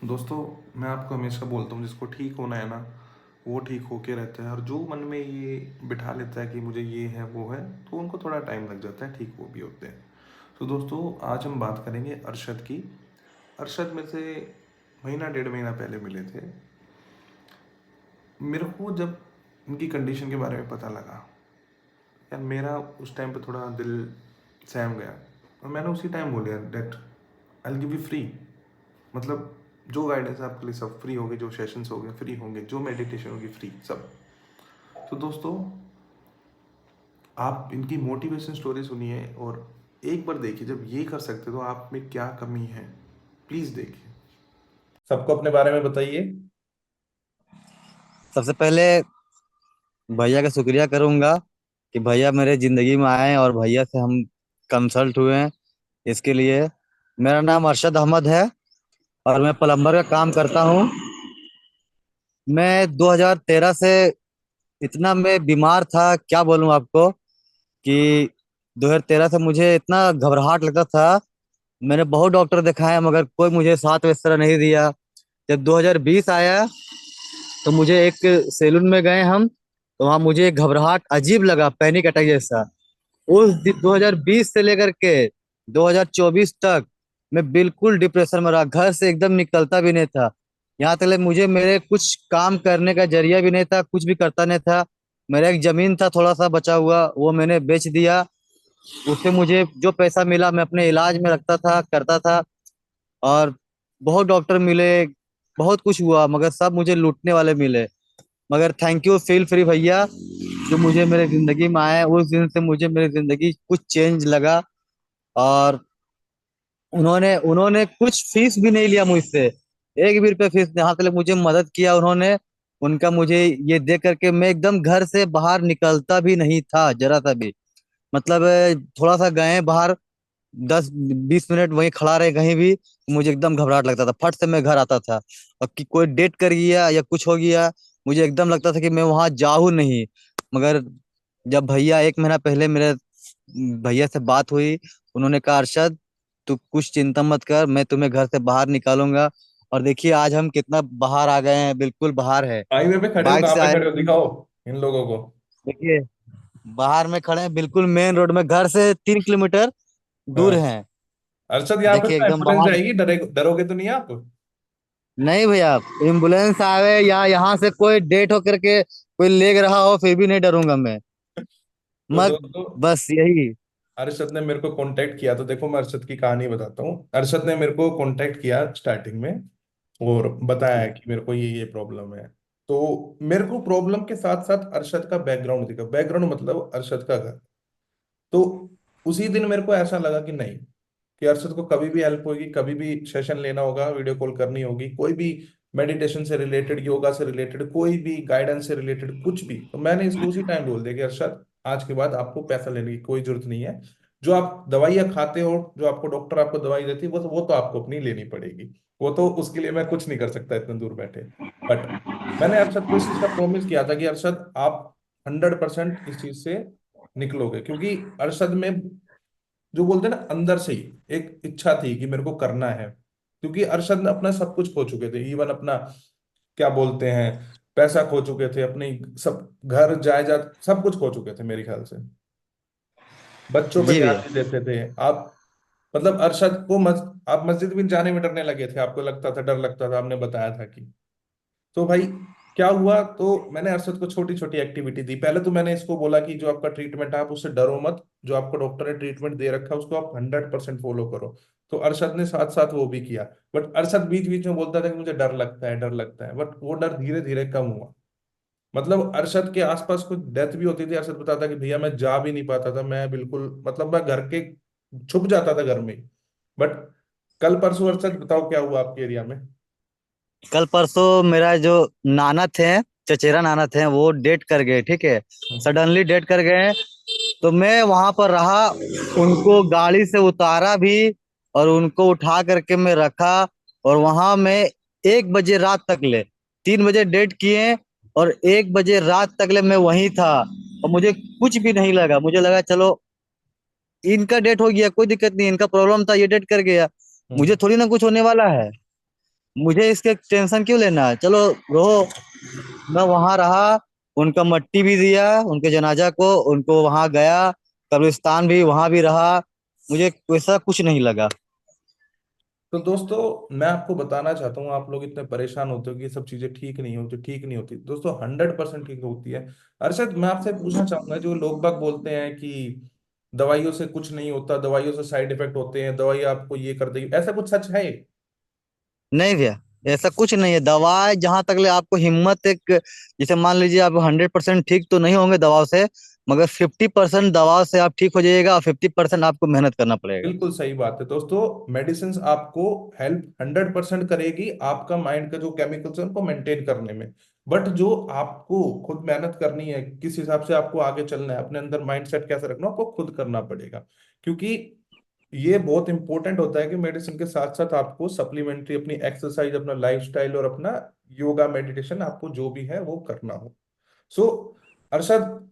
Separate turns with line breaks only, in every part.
दोस्तों, मैं आपको हमेशा बोलता हूँ जिसको ठीक होना है ना, वो ठीक होके रहता है। और जो मन में ये बिठा लेता है कि मुझे ये है वो है, तो उनको थोड़ा टाइम लग जाता है, ठीक वो भी होते हैं। तो दोस्तों, आज हम बात करेंगे अरशद की। अरशद में से महीना डेढ़ महीना पहले मिले थे। मेरे को जब इनकी कंडीशन के बारे में पता लगा, यार मेरा उस टाइम पे थोड़ा दिल सहम गया। और मैंने उसी टाइम बोला that I will give you free. मतलब जो गाइडेंस है आपके लिए सब फ्री होंगे, जो सेशंस हो गए फ्री होंगे, जो मेडिटेशन होगी फ्री सब। तो दोस्तों, आप इनकी मोटिवेशन स्टोरी सुनिए और एक बार देखिए, जब ये कर सकते तो आप में क्या कमी है, प्लीज देखिए। सबको अपने बारे में बताइए।
सबसे पहले भैया का शुक्रिया करूंगा कि भैया मेरे जिंदगी में आए और भैया से हम कंसल्ट हुए हैं। इसके लिए मेरा नाम अरशद अहमद है और मैं प्लम्बर का काम करता हूं। मैं 2013 से इतना मैं बीमार था, क्या बोलूं आपको कि 2013 से मुझे इतना घबराहट लगता था। मैंने बहुत डॉक्टर दिखाए मगर कोई मुझे साथ बिस्तर नहीं दिया। जब 2020 आया तो मुझे एक सैलून में गए हम, तो वहाँ मुझे एक घबराहट अजीब लगा, पैनिक अटैक जैसा। 2020 से लेकर के 2024 तक मैं बिल्कुल डिप्रेशन में रहा, घर से एकदम निकलता भी नहीं था। यहाँ तक मुझे मेरे कुछ काम करने का जरिया भी नहीं था, कुछ भी करता नहीं था। मेरा एक जमीन था थोड़ा सा बचा हुआ, वो मैंने बेच दिया। उससे मुझे जो पैसा मिला मैं अपने इलाज में रखता था, करता था। और बहुत डॉक्टर मिले, बहुत कुछ हुआ मगर सब मुझे लूटने वाले मिले। मगर थैंक यू फील फ्री भैया, जो मुझे मेरे जिंदगी में आए। उस दिन से मुझे मेरी जिंदगी कुछ चेंज लगा। और उन्होंने उन्होंने कुछ फीस भी नहीं लिया मुझसे, एक भी रुपया फीस नहीं, यहाँ तक मुझे मदद किया उन्होंने। उनका मुझे ये देख करके मैं एकदम घर से बाहर निकलता भी नहीं था जरा सा भी। मतलब थोड़ा सा गए बाहर, 10-20 मिनट वहीं खड़ा रहे कहीं भी, मुझे एकदम घबराहट लगता था, फट से मैं घर आता था। और कि कोई डेट कर गया या कुछ हो गया, मुझे एकदम लगता था कि मैं वहां जाऊं नहीं। मगर जब भैया एक महीना पहले मेरे भैया से बात हुई, उन्होंने कहा अरशद तू कुछ चिंता मत कर, मैं तुम्हें घर से बाहर निकालूंगा। और देखिए आज हम कितना बाहर आ गए हैं, बिल्कुल बाहर है।
हाईवे पे खड़े हो,
बाइक
कहाँ
से
पे
आए,
खड़े हो, दिखाओ इन लोगों को।
देखिए बाहर में खड़े हैं, बिल्कुल मेन रोड में, घर से 3 किलोमीटर दूर
हाँ।
हैं।
अरशद, यहाँ पे
देखिए
तो
एकदम
एम्बुलेंस
बाहर।
जाएगी, डरोगे तो नहीं आप?
नहीं भैया, एम्बुलेंस आवे या यहाँ से कोई डेट होकर के कोई ले रहा हो फिर भी नहीं डरूंगा मैं।
तो
मग
दोस्तों,
बस यही।
अरशद ने मेरे को कांटेक्ट किया। तो देखो, मैं अरशद की कहानी बताता हूँ। अरशद ने मेरे को कांटेक्ट किया स्टार्टिंग में और बताया कि मेरे को ये प्रॉब्लम है। तो मेरे को प्रॉब्लम के साथ साथ अरशद का बैकग्राउंड दिखा। बैकग्राउंड मतलब अरशद का घर। तो उसी दिन मेरे को ऐसा लगा कि नहीं, कि अरशद को कभी भी हेल्प होगी, कभी भी सेशन लेना होगा, वीडियो कॉल करनी होगी, कोई भी मेडिटेशन से रिलेटेड, योगा से रिलेटेड, कोई भी गाइडेंस से रिलेटेड कुछ भी, तो मैंने इसको उसी टाइम बोल दिया कि अरशद, आज के बाद आपको पैसा लेने की कोई जरूरत नहीं है। जो आप दवाइयाँ खाते हो, जो आपको डॉक्टर आपको दवाई देती है, वो तो आपको अपनी लेनी पड़ेगी। वो तो उसके लिए मैं कुछ नहीं कर सकता इतने दूर बैठे। बट मैंने अरशद को इस चीज का प्रॉमिस किया था कि अरशद, आप 100% इस चीज से निकलोगे। क्योंकि अरशद में, जो बोलते हैं ना, अंदर से ही एक इच्छा थी कि मेरे को करना है। क्योंकि अरशद ने अपना सब कुछ खो चुके थे, इवन अपना, क्या बोलते हैं, पैसा खो चुके थे, अपनी सब घर जायदाद सब कुछ खो चुके थे मेरे ख्याल से। बच्चों पे
जी
ध्यान
भैया।
नहीं देते थे आप। मतलब अरशद को आप मस्जिद भी जाने में डरने लगे थे, आपको लगता था, डर लगता था, आपने बताया था कि। तो भाई, क्या हुआ, तो मैंने अरशद को छोटी छोटी एक्टिविटी दी। पहले तो मैंने इसको बोला कि जो आपका ट्रीटमेंट है आप उससे डरो मत, जो आपको डॉक्टर ने ट्रीटमेंट दे रखा है उसको आप 100% फॉलो करो। तो अरशद ने साथ साथ वो भी किया। बट अरशद बीच बीच में बोलता था कि मुझे डर लगता है, डर लगता है। बट वो डर धीरे धीरे कम हुआ। मतलब अरशद के आसपास कुछ डेथ भी होती थी, अरशद बताता कि भैया मैं जा भी नहीं पाता था, मैं बिल्कुल, मतलब मैं घर के छुप जाता था घर में ही। बट कल परसों, अरशद बताओ क्या हुआ आपके एरिया में?
कल परसों मेरा जो नाना थे, चचेरा नाना थे, वो डेट कर गए, ठीक है।
हम्म।
सडनली डेट कर गए। तो मैं वहां पर रहा, उनको गाड़ी से उतारा भी और उनको उठा करके मैं रखा। और वहां मैं 1 बजे रात तक ले, 3 बजे डेट किए और 1 बजे रात तक ले मैं वहीं था। और मुझे कुछ भी नहीं लगा, मुझे लगा चलो इनका डेट हो गया, कोई दिक्कत नहीं, इनका प्रॉब्लम था ये डेट कर गया, मुझे
हम्म।
थोड़ी ना कुछ होने वाला है। मुझे इसके टेंशन क्यों लेना है, चलो रहो। मैं वहां रहा, उनका मट्टी भी दिया, उनके जनाजा को, उनको वहां गया, कब्रिस्तान भी वहां भी रहा। मुझे वैसा कुछ नहीं लगा।
तो दोस्तों मैं आपको बताना चाहता हूँ, आप लोग इतने परेशान होते हो कि ये सब चीजें ठीक नहीं होती, ठीक नहीं होती, दोस्तों 100% ठीक होती है। अरशद, मैं आपसे पूछना चाहूंगा, जो लोग बाग बोलते हैं कि दवाइयों से कुछ नहीं होता, दवाइयों से साइड इफेक्ट होते हैं, दवाई आपको ये कर देगी, ऐसा कुछ सच है?
नहीं भैया, ऐसा कुछ नहीं है। दवा जहां तक ले आपको हिम्मत एक, जैसे मान लीजिए आप 100% ठीक तो नहीं होंगे दवाओं से, मगर 50% दवा से आप ठीक हो जाइएगा और 50% आपको मेहनत करना पड़ेगा।
बिल्कुल सही बात है दोस्तों, मेडिसिन आपको हेल्प 100% करेगी आपका माइंड का जो केमिकल्स है उनको मेंटेन करने में। बट जो आपको खुद मेहनत करनी है, किस हिसाब से आपको आगे चलना है, अपने अंदर माइंड सेट कैसे रखना है, आपको खुद करना पड़ेगा। क्योंकि ये बहुत इंपॉर्टेंट होता है कि मेडिसिन के साथ साथ आपको सप्लीमेंट्री अपनी एक्सरसाइज, अपना लाइफस्टाइल और अपना योगा मेडिटेशन आपको जो भी है वो करना हो। सो अरशद,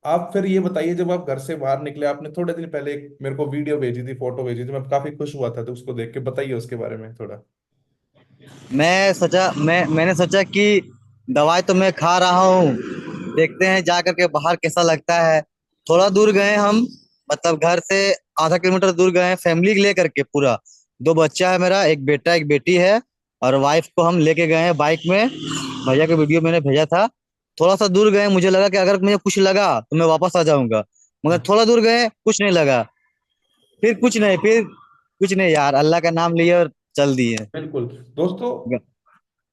आप फिर ये बताइए, जब आप घर से बाहर निकले, आपने थोड़े दिन पहले एक मेरे को वीडियो भेजी थी, फोटो भेजी थी, मैं काफी खुश हुआ था, तो उसको देख के बताइए उसके बारे में थोड़ा।
मैंने सोचा कि दवाई तो मैं खा रहा हूँ, देखते हैं जा करके बाहर कैसा लगता है। थोड़ा दूर गए हम, मतलब घर से आधा किलोमीटर दूर गए, फैमिली ले करके पूरा। दो बच्चा है मेरा, एक बेटा एक बेटी है, और वाइफ को हम लेके गए हैं बाइक में। भैया का वीडियो मैंने भेजा था। थोड़ा सा दूर गए, मुझे लगा कि अगर मुझे कुछ लगा तो मैं वापस आ जाऊंगा, मगर
हम्म,
थोड़ा दूर गए कुछ नहीं लगा। फिर कुछ नहीं यार, अल्लाह का नाम लिए और चल दिए।
बिल्कुल दोस्तों,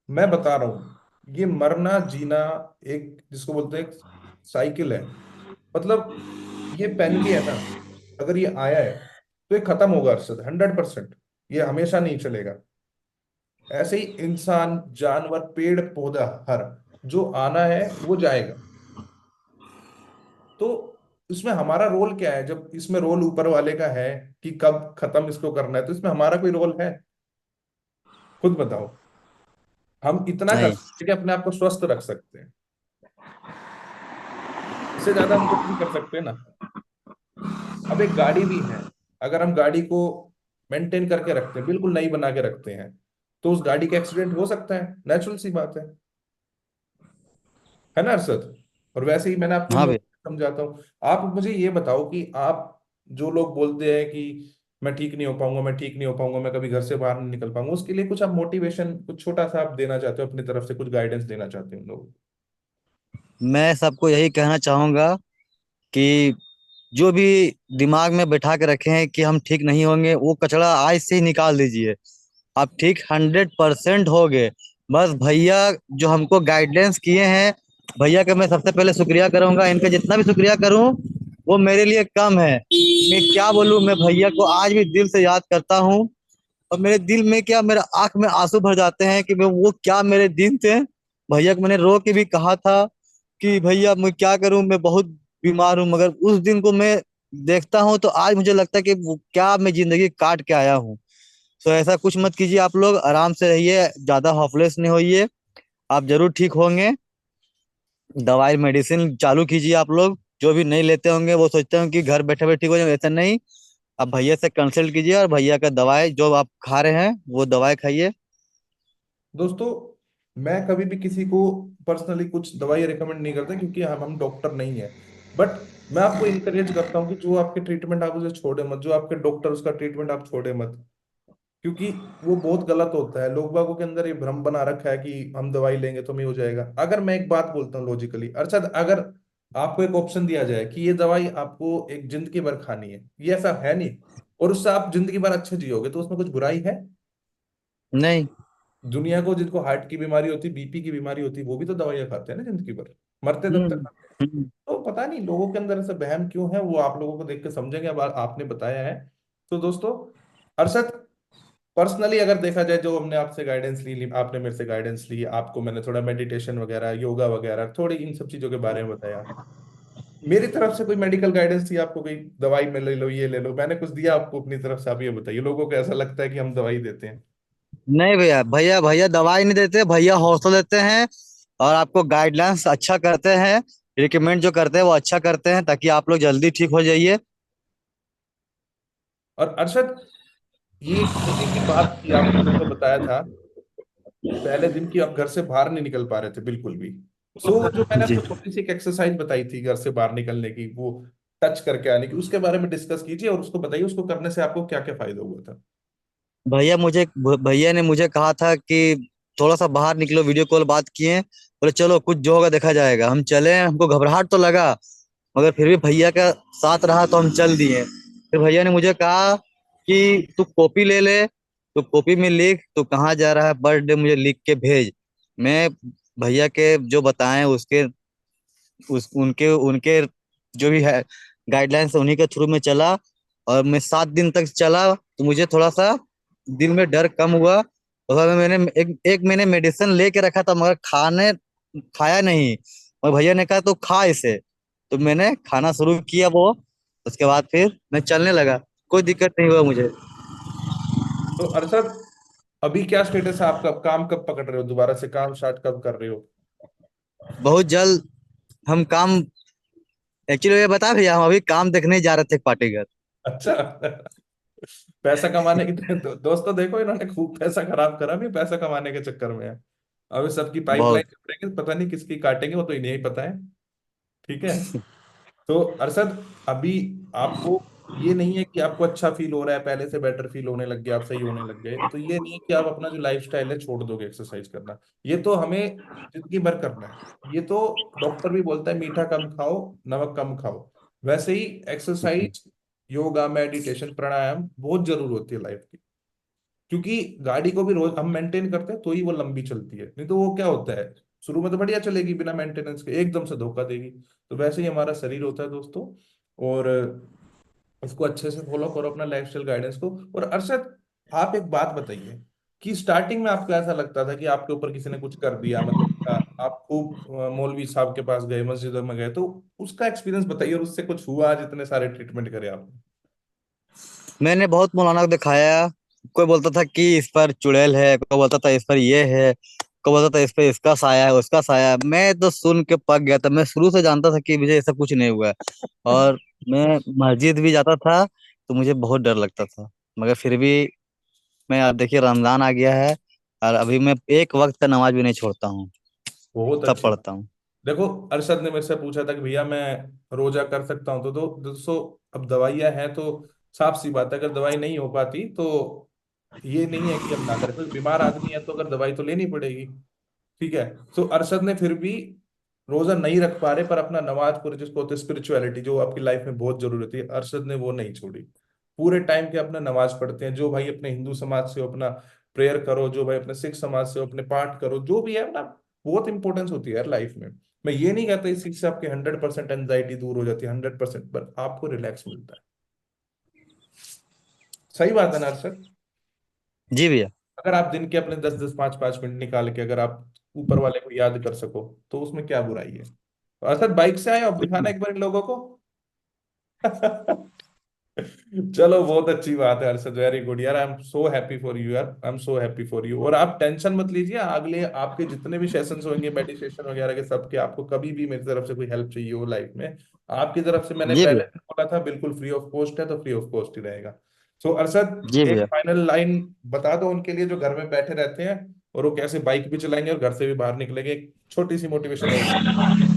मैं बता रहा हूँ, ये मरना जीना एक जिसको बोलते हैं साइकिल है। मतलब ये पेन भी है ना, अगर ये आया है तो ये खत्म होगा अरशद, 100%। ये हमेशा नहीं चलेगा। ऐसे ही इंसान, जानवर, पेड़ पौधा, हर जो आना है वो जाएगा। तो इसमें हमारा रोल क्या है? जब इसमें रोल ऊपर वाले का है कि कब खत्म इसको करना है, तो इसमें हमारा कोई रोल है? खुद बताओ। हम इतना कर
नहीं।
सकते हैं कि अपने आप को स्वस्थ रख सकते हैं, इससे ज्यादा हम कुछ नहीं कर सकते ना। अब एक गाड़ी भी है, अगर हम गाड़ी को मेंटेन करके रखते हैं, बिल्कुल नई बना के रखते हैं, तो उस गाड़ी का एक्सीडेंट हो सकता है, नेचुरल सी बात है ना अरशद? और वैसे ही मैंने आपको इन
हाँ
लोगों
भैया,
को समझाता हूँ। आप मुझे ये बताओ कि आप, जो लोग बोलते हैं कि मैं ठीक नहीं हो पाऊंगा, मैं ठीक नहीं हो पाऊंगा, मैं कभी घर से बाहर नहीं निकल पाऊंगा, उसके लिए कुछ आप मोटिवेशन, कुछ छोटा सा आप देना चाहते हो अपनी तरफ से, कुछ गाइडेंस देना चाहते हो उन लोगों को?
मैं सबको यही कहना चाहूंगा कि जो भी दिमाग में बैठा के रखे हैं कि हम ठीक नहीं होंगे, वो कचरा आज से ही निकाल दीजिए। आप ठीक 100% हो गए। बस भैया जो हमको गाइडेंस किए हैं, भैया का मैं सबसे पहले शुक्रिया करूंगा। इनका जितना भी शुक्रिया करूं वो मेरे लिए कम है। मैं क्या बोलूं, मैं भैया को आज भी दिल से याद करता हूं, और मेरे दिल में क्या, मेरे आंख में आंसू भर जाते हैं कि मैं वो क्या मेरे दिन थे। भैया को मैंने रो के भी कहा था कि भैया मैं क्या करूं, मैं बहुत बीमार हूं, मगर उस दिन को मैं देखता हूं तो आज मुझे लगता है कि वो क्या मैं जिंदगी काट के आया हूं। तो ऐसा कुछ मत कीजिए, आप लोग आराम से रहिए, ज्यादा हॉपलेस नहीं होइए। आप जरूर ठीक होंगे। दवाई मेडिसिन चालू कीजिए। आप लोग जो भी नहीं लेते होंगे वो सोचते होंगे कि घर बैठे बैठे ठीक हो जाए, ऐसा नहीं। आप भैया से कंसल्ट कीजिए और भैया का दवाई जो आप खा रहे हैं वो दवाई खाइए।
दोस्तों, मैं कभी भी किसी को पर्सनली कुछ दवाई रिकमेंड नहीं करता, क्योंकि हम डॉक्टर नहीं है। बट मैं आपको इंकरेज करता हूँ कि जो आपके ट्रीटमेंट आप उसे छोड़े मत, जो आपके डॉक्टर उसका ट्रीटमेंट आप छोड़े मत। क्योंकि वो बहुत गलत होता है, लोग बागों के अंदर ये भ्रम बना रखा है कि हम दवाई लेंगे तो हमें हो जाएगा। अगर मैं एक बात बोलता हूँ लॉजिकली अरशद, अगर आपको एक ऑप्शन दिया जाए कि ये दवाई आपको एक जिंदगी भर खानी है, ये ऐसा है नहीं, और उससे आप जिंदगी भर अच्छे जियोगे, तो उसमें कुछ बुराई है?
नहीं।
दुनिया को जिनको हार्ट की बीमारी होती, बीपी की बीमारी होती, वो भी तो दवाइयां खाते हैं ना जिंदगी भर, मरते दम तक
हम्म।
खाते हैं।
हम्म।
तो पता नहीं लोगों के अंदर ऐसा वहम क्यों है, वो आप लोगों को देख के समझेंगे, अब आपने बताया है। तो दोस्तों, अरशद, पर्सनली अगर देखा जाए, जो हमने आपसे गाइडेंस ली, आपने मेरे से गाइडेंस ली, आपको मैंने थोड़ा मेडिटेशन वगैरह, योगा वगैरह, थोड़ी इन सब चीजों के बारे में बताया, मेरी तरफ से कोई मेडिकल गाइडेंस थी आपको, कोई दवाई में ले लो, ये ले लो, मैंने कुछ दिया आपको अपनी तरफ से? आप ये बताइए, लोगों को ऐसा लगता है कि हम दवाई देते हैं।
नहीं भैया, भैया भैया दवाई नहीं देते, भैया हौसला देते हैं और आपको गाइडलाइंस अच्छा करते हैं। रिकमेंड जो करते हैं वो अच्छा करते हैं ताकि आप लोग जल्दी ठीक हो जाइए।
और अरशद, ये एक छोटी सी बात थी आपने मेरे को बताया था पहले दिन की आप घर से बाहर नहीं निकल पा रहे थे बिल्कुल भी। सो जो मैंने
जी
आपको छोटी सी एक एक्सरसाइज बताई थी घर से बाहर निकलने की, वो टच करके आने की, उसके बारे में डिस्कस कीजिए और उसको बताइए उसको करने से आपको क्या क्या फायदा हुआ था।
भैया ने मुझे कहा था कि थोड़ा सा बाहर निकलो, वीडियो कॉल बात किए, बोले चलो कुछ जो होगा देखा जाएगा। हम चले, हमको घबराहट तो लगा, मगर फिर भी भैया का साथ रहा तो हम चल दिए। फिर भैया ने मुझे कहा कि तू कॉपी ले ले, तू कॉपी में लिख, तू कहाँ जा रहा है बर्थडे मुझे लिख के भेज। मैं भैया के जो बताएं उसके उस उनके उनके जो भी है गाइडलाइंस उन्हीं के थ्रू में चला। और मैं 7 दिन तक चला तो मुझे थोड़ा सा दिल में डर कम हुआ। और बाद में मैंने एक मैंने मेडिसिन लेके रखा था, मगर खाया नहीं। और भैया ने कहा तो खा इसे, तो मैंने खाना शुरू किया वो। उसके बाद फिर मैं चलने लगा, कोई दिक्कत नहीं हुआ मुझे।
तो अरशद, अभी क्या स्टेटस है आपका? काम कब पकड़ रहे हो दोबारा से? काम स्टार्ट कब कर रहे हो?
बहुत जल्द हम काम, एक्चुअली ये बता भैया, हम अभी काम देखने ही जा रहे थे पार्टी घर।
अच्छा। पैसा कमाने की दोस्तों देखो, इन्होंने खूब पैसा खराब करा भी पैसा कमाने के चक्कर में है। अभी सबकी पाइपलाइन
बहुत।
चल पता नहीं किसकी काटेंगे, वो तो इन्हें ही पता है। ठीक है। तो अरशद, अभी आपको ये नहीं है कि आपको अच्छा फील हो रहा है, पहले से बेटर फील होने लग गया, आप सही होने लग गए, तो ये नहीं है कि आप अपना जो लाइफस्टाइल है छोड़ दोगे एक्सरसाइज करना। ये तो हमें जिंदगी भर करना है। ये तो डॉक्टर भी बोलता है मीठा कम खाओ, नमक कम खाओ। वैसे ही एक्सरसाइज, योगा, मेडिटेशन, प्राणायाम बहुत जरूरी होती है लाइफ की। क्योंकि गाड़ी को भी रोज हम मेंटेन करते हैं तो ही वो लंबी चलती है, नहीं तो वो क्या होता है, शुरू में तो बढ़िया चलेगी बिना मेंटेनेंस के, एकदम से धोखा देगी। तो वैसे ही हमारा शरीर होता है दोस्तों। और उसको अच्छे से फॉलो करो अपना लाइफस्टाइल गाइडेंस को। और अरशद, आप एक बात बताइए कि स्टार्टिंग में आपको ऐसा लगता था कि आपके ऊपर किसी ने कुछ कर दिया, मतलब आप खूब मौलवी साहब के पास गए, मस्जिदों में गए, तो उसका एक्सपीरियंस बताइए, और उससे कुछ हुआ आज इतने सारे ट्रीटमेंट करे आपने?
मैंने बहुत मौलाना को दिखाया। कोई बोलता था कि इस पर चुड़ैल है, कोई बोलता था इस पर ये है, कोई बोलता था इस पर इसका साया है उसका साया है। मैं तो सुन के पक गया था। मैं शुरू से जानता था कि मुझे ऐसा कुछ नहीं हुआ है। और मैं मस्जिद भी जाता था तो मुझे बहुत डर लगता था, मगर फिर भी मैं, अब देखिए रमजान आ गया है और अभी मैं एक वक्त का नमाज भी नहीं छोड़ता हूँ,
बहुत
सब
अच्छी बात।
पढ़ता हूँ।
देखो, अरशद ने मेरे से पूछा था कि भैया मैं रोजा कर सकता हूँ, तो दोस्तों, अब दवाइयाँ हैं तो साफ सी बात है, अगर दवाई नहीं हो पाती तो ये नहीं है कि हम ना करें, कोई बीमार आदमी है तो अगर दवाई तो लेनी पड़ेगी। ठीक है। तो अरशद ने फिर भी रोजा नहीं रख पा रहे पर अपना नमाज पूरे, जिसको होते हैं स्पिरिचुअलिटी, जो आपकी लाइफ में बहुत जरूरी होती है, अरशद ने वो नहीं छोड़ी। पूरे टाइम के अपना नमाज पढ़ते हैं। जो भाई अपने हिंदू समाज से हो अपना प्रेयर करो, जो भाई अपने सिख समाज से हो अपने पाठ करो, जो भी है ना, बहुत इंपॉर्टेंस होती है यार लाइफ में। मैं ये नहीं कहता इस चीज से आपकी 100% एंजाइटी दूर हो जाती है, 100%, पर आपको रिलैक्स मिलता है। सही बात है ना अरशद?
जी भैया।
अगर आप दिन के अपने 10-10, 5-5 मिनट निकाल के अगर आप ऊपर वाले को याद कर सको, तो उसमें क्या बुराई है? तो अरशद, बाइक से आए और दिखाना एक बार इन लोगों को। चलो, बहुत अच्छी बात है अरशद, वेरी गुड यार, I am so happy for you यार, I am so happy for you. और आप टेंशन मत लीजिए, अगले आपके जितने भी सेशंस होंगे मेडिटेशन वगैरह के, सबके आपको कभी भी मेरी तरफ से कोई हेल्प चाहिए हो लाइफ में, आपकी तरफ से, मैंने
जी
पहले
भैया।
भी बोला था, बिल्कुल फ्री ऑफ कॉस्ट है, तो फ्री ऑफ कॉस्ट ही रहेगा। सो अरशद,
जी
एक
भैया।
फाइनल लाइन बता दो उनके लिए जो घर में बैठे रहते हैं और वो कैसे बाइक भी चलाएंगे और घर से भी बाहर निकलेंगे, एक छोटी सी मोटिवेशन और दे।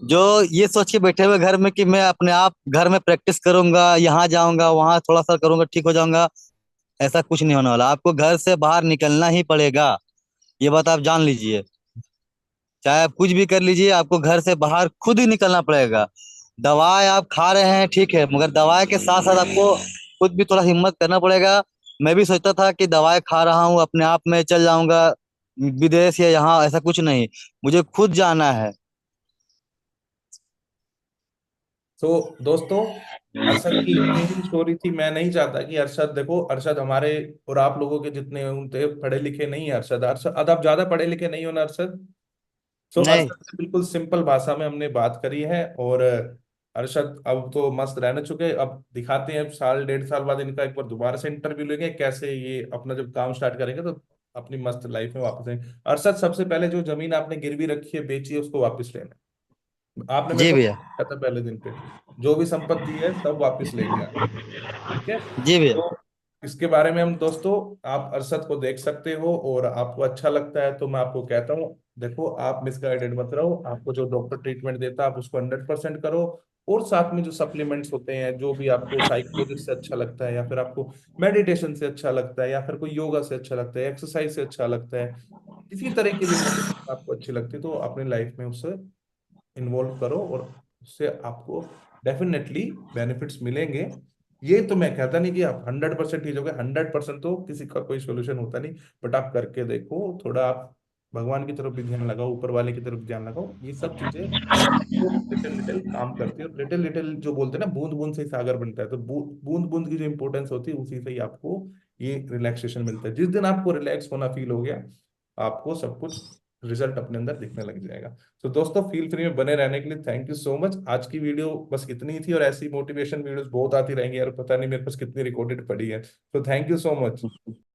जो ये सोच के बैठे हुए घर में कि मैं अपने आप घर में प्रैक्टिस करूंगा, यहाँ जाऊंगा वहां थोड़ा सा करूंगा ठीक हो जाऊंगा, ऐसा कुछ नहीं होने वाला। आपको घर से बाहर निकलना ही पड़ेगा, ये बात आप जान लीजिए। चाहे आप कुछ भी कर लीजिए, आपको घर से बाहर खुद ही निकलना पड़ेगा। दवाई आप खा रहे हैं ठीक है, मगर दवाई के साथ साथ आपको खुद भी थोड़ा हिम्मत करना पड़ेगा। मैं भी सोचता था कि दवाई खा रहा हूँ अपने आप में चल जाऊंगा विदेश या यहाँ, ऐसा कुछ नहीं, मुझे खुद जाना है।
तो दोस्तों, अरशद की इतनी ही स्टोरी थी। मैं नहीं चाहता कि अरशद, देखो अरशद हमारे और आप लोगों के जितने उनते पढ़े लिखे नहीं है अरशद, अरशद अब ज्यादा पढ़े लिखे नहीं हो ना अरशद। सो
नहीं।
अरशद से बिल्कुल सिंपल भाषा में हमने बात करी है। और अरशद अब तो मस्त रहने चुके, अब दिखाते हैं, अब साल 1.5 साल बाद इनका एक बार दोबारा से इंटरव्यू लेंगे, कैसे ये अपना जब काम स्टार्ट करेंगे तो अपनी मस्त लाइफ में वापस आएंगे। अरशद, सबसे पहले जो जमीन आपने गिरवी रखी है बेची है, उसको वापस लेना। आपने मेरे
जी
को
भैया।
कहा था पहले दिन पे, जो भी संपत्ति है सब वापस लेके आना। ठीक है।
जी भैया।
तो इसके बारे में हम दोस्तों, आप अरशद को देख सकते हो, और आपको अच्छा लगता है तो मैं आपको कहता हूँ, देखो आप मिसगाइडेड मत रहो, आपको जो डॉक्टर ट्रीटमेंट देता है आप उसको 100% करो। और साथ में जो सप्लीमेंट्स होते हैं, जो भी आपको साइकोलॉजिस्ट से अच्छा लगता है, या फिर आपको मेडिटेशन से अच्छा लगता है, या फिर कोई योगा से अच्छा लगता है, एक्सरसाइज से अच्छा लगता है, किसी तरह की भी मोटिवेशन आपको अच्छी लगती है, तो अपनी लाइफ में उससे इन्वॉल्व करो, और उससे आपको डेफिनेटली बेनिफिट्स मिलेंगे। ये तो मैं कहता नहीं कि आप 100% ठीक हो गए, 100% तो किसी का कोई सोल्यूशन होता नहीं, बट आप करके देखो थोड़ा, आप भगवान की तरफ भी ध्यान लगाओ, ऊपर वाले की तरफ ध्यान लगाओ, ये सब चीजें आपको लिटिल लिटिल काम करती है। और लिटिल लिटिल जो बोलते हैं ना, बूंद बूंद से ही सागर बनता है, तो बूंद बूंद की जो इंपॉर्टेंस होती है, उसी से ही आपको ये रिलैक्सेशन मिलता है। जिस दिन आपको रिलैक्स होना फील हो गया, आपको सब कुछ रिजल्ट अपने अंदर दिखने लग जाएगा। तो दोस्तों, फील फ्री में बने रहने के लिए थैंक यू सो मच। आज की वीडियो बस इतनी ही थी, और ऐसी मोटिवेशन वीडियोस बहुत आती रहेंगी यार, पता नहीं मेरे पास कितनी रिकॉर्डेड पड़ी है। तो थैंक यू सो मच।